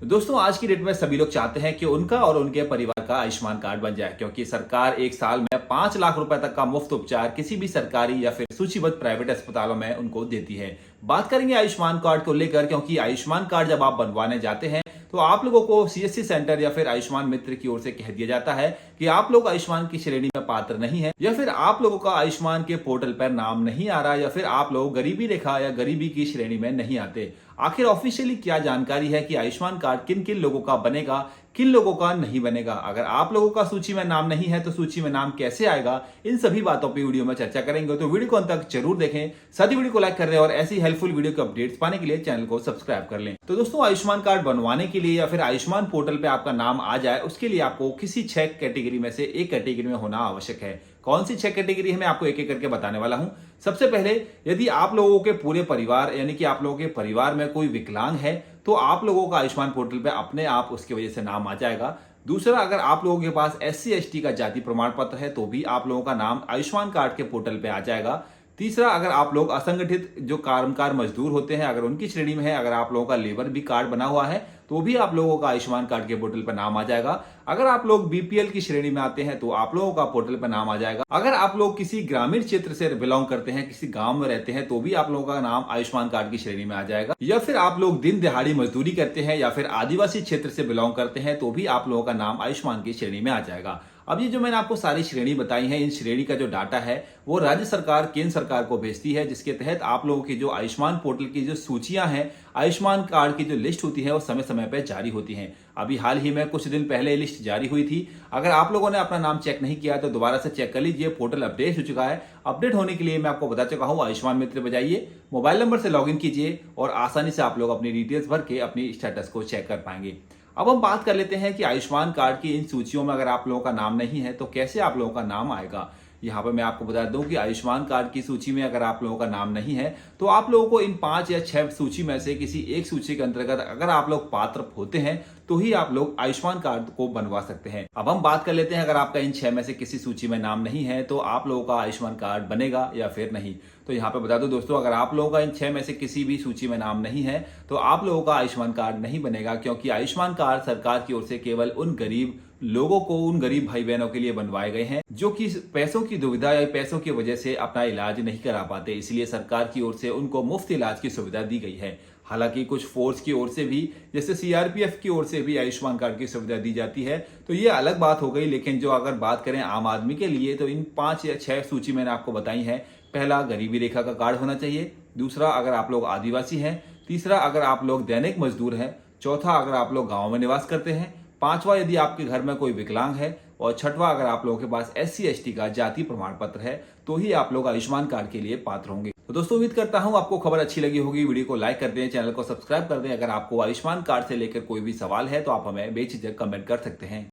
दोस्तों आज की डेट में सभी लोग चाहते हैं कि उनका और उनके परिवार का आयुष्मान कार्ड बन जाए, क्योंकि सरकार एक साल में 5 लाख रुपए तक का मुफ्त उपचार किसी भी सरकारी या फिर सूचीबद्ध प्राइवेट अस्पतालों में उनको देती है। बात करेंगे आयुष्मान कार्ड को लेकर, क्योंकि आयुष्मान कार्ड जब आप बनवाने जाते हैं तो आप लोगों को सीएससी सेंटर या फिर आयुष्मान मित्र की ओर से कह दिया जाता है कि आप लोग आयुष्मान की श्रेणी में पात्र नहीं है, या फिर आप लोगों का आयुष्मान के पोर्टल पर नाम नहीं आ रहा, या फिर आप लोग गरीबी रेखा या गरीबी की श्रेणी में नहीं आते। आखिर ऑफिशियली क्या जानकारी है कि आयुष्मान कार्ड किन किन लोगों का बनेगा, किन लोगों का नहीं बनेगा? अगर आप लोगों का सूची में नाम नहीं है तो सूची में नाम कैसे आएगा? इन सभी बातों पे वीडियो में चर्चा करेंगे, तो वीडियो को अंत तक जरूर देखें। साथ ही वीडियो को लाइक कर दें और ऐसी हेल्पफुल वीडियो के अपडेट्स पाने के लिए चैनल को सब्सक्राइब कर लें। तो दोस्तों, आयुष्मान कार्ड बनवाने के लिए या फिर आयुष्मान पोर्टल पे आपका नाम आ जाए, उसके लिए आपको किसी 6 कैटेगरी में से एक कैटेगरी में होना आवश्यक है। कौन सी 6 कैटेगरी है मैं आपको एक एक करके बताने वाला हूं। सबसे पहले, यदि आप लोगों के पूरे परिवार यानी कि आप लोगों के परिवार में कोई विकलांग है तो आप लोगों का आयुष्मान पोर्टल पे अपने आप उसकी वजह से नाम आ जाएगा। दूसरा, अगर आप लोगों के पास एससी एसटी का जाति प्रमाण पत्र है तो भी आप लोगों का नाम आयुष्मान कार्ड के पोर्टल पे आ जाएगा। तीसरा, अगर आप लोग असंगठित जो कामगार मजदूर होते हैं अगर उनकी श्रेणी में है, अगर आप लोगों का लेबर भी कार्ड बना हुआ है तो भी आप लोगों का आयुष्मान कार्ड के पोर्टल पर नाम आ जाएगा। अगर आप लोग बीपीएल की श्रेणी में आते हैं तो आप लोगों का पोर्टल पर नाम आ जाएगा। अगर आप लोग किसी ग्रामीण क्षेत्र से बिलोंग करते हैं, किसी गांव में रहते हैं, तो भी आप लोगों का नाम आयुष्मान कार्ड की श्रेणी में आ जाएगा। या फिर आप लोग दिन दिहाड़ी मजदूरी करते हैं या फिर आदिवासी क्षेत्र से बिलोंग करते हैं तो भी आप लोगों का नाम आयुष्मान की श्रेणी में आ जाएगा। अब ये जो मैंने आपको सारी श्रेणी बताई है, इन श्रेणी का जो डाटा है वो राज्य सरकार केंद्र सरकार को भेजती है, जिसके तहत आप लोगों की जो आयुष्मान पोर्टल की जो सूचियां हैं, आयुष्मान कार्ड की जो लिस्ट होती है वो समय समय पर जारी होती है। अभी हाल ही में कुछ दिन पहले लिस्ट जारी हुई थी। अगर आप लोगों ने अपना नाम चेक नहीं किया तो दोबारा से चेक कर लीजिए, पोर्टल अपडेट हो चुका है। अपडेट होने के लिए मैं आपको बता चुका हूँ, आयुष्मान मित्र पे जाइए, मोबाइल नंबर से लॉगिन कीजिए और आसानी से आप लोग अपनी डिटेल्स भर के अपनी स्टेटस को चेक कर पाएंगे। अब हम बात कर लेते हैं कि आयुष्मान कार्ड की इन सूचियों में अगर आप लोगों का नाम नहीं है तो कैसे आप लोगों का नाम आएगा। यहाँ पर मैं आपको बता दूं कि आयुष्मान कार्ड की सूची में अगर आप लोगों का नाम नहीं है तो आप लोगों को इन 5 या 6 सूची में से किसी एक सूची के अंतर्गत अगर आप लोग पात्र होते हैं तो ही आप लोग आयुष्मान कार्ड को बनवा सकते हैं। अब हम बात कर लेते हैं, अगर आपका इन 6 में से किसी सूची में नाम नहीं है तो आप लोगों का आयुष्मान कार्ड बनेगा या फिर नहीं। तो यहाँ पे बता दो दोस्तों, अगर आप लोगों का इन 6 में से किसी भी सूची में नाम नहीं है तो आप लोगों का आयुष्मान कार्ड नहीं बनेगा, क्योंकि आयुष्मान कार्ड सरकार की ओर से केवल उन गरीब लोगों को, उन गरीब भाई बहनों के लिए बनवाए गए हैं जो कि पैसों की दुविधा या पैसों की वजह से अपना इलाज नहीं करा पाते, इसलिए सरकार की ओर से उनको मुफ्त इलाज की सुविधा दी गई है। हालांकि कुछ फोर्स की ओर से भी, जैसे सीआरपीएफ की ओर से भी आयुष्मान कार्ड की सुविधा दी जाती है, तो ये अलग बात हो गई। लेकिन जो अगर बात करें आम आदमी के लिए, तो इन 5 या 6 सूची मैंने आपको बताई है। पहला, गरीबी रेखा का कार्ड होना चाहिए। दूसरा, अगर आप लोग आदिवासी हैं। तीसरा, अगर आप लोग दैनिक मजदूर हैं। चौथा, अगर आप लोग गाँव में निवास करते हैं। पांचवा, यदि आपके घर में कोई विकलांग है। और छठवां, अगर आप लोगों के पास एससी एसटी का जाति प्रमाण पत्र है तो ही आप लोग आयुष्मान कार्ड के लिए पात्र होंगे। तो दोस्तों, उम्मीद करता हूं आपको खबर अच्छी लगी होगी। वीडियो को लाइक कर दें, चैनल को सब्सक्राइब कर दें। अगर आपको आयुष्मान कार्ड से लेकर कोई भी सवाल है तो आप हमें बेझिझक कमेंट कर सकते हैं।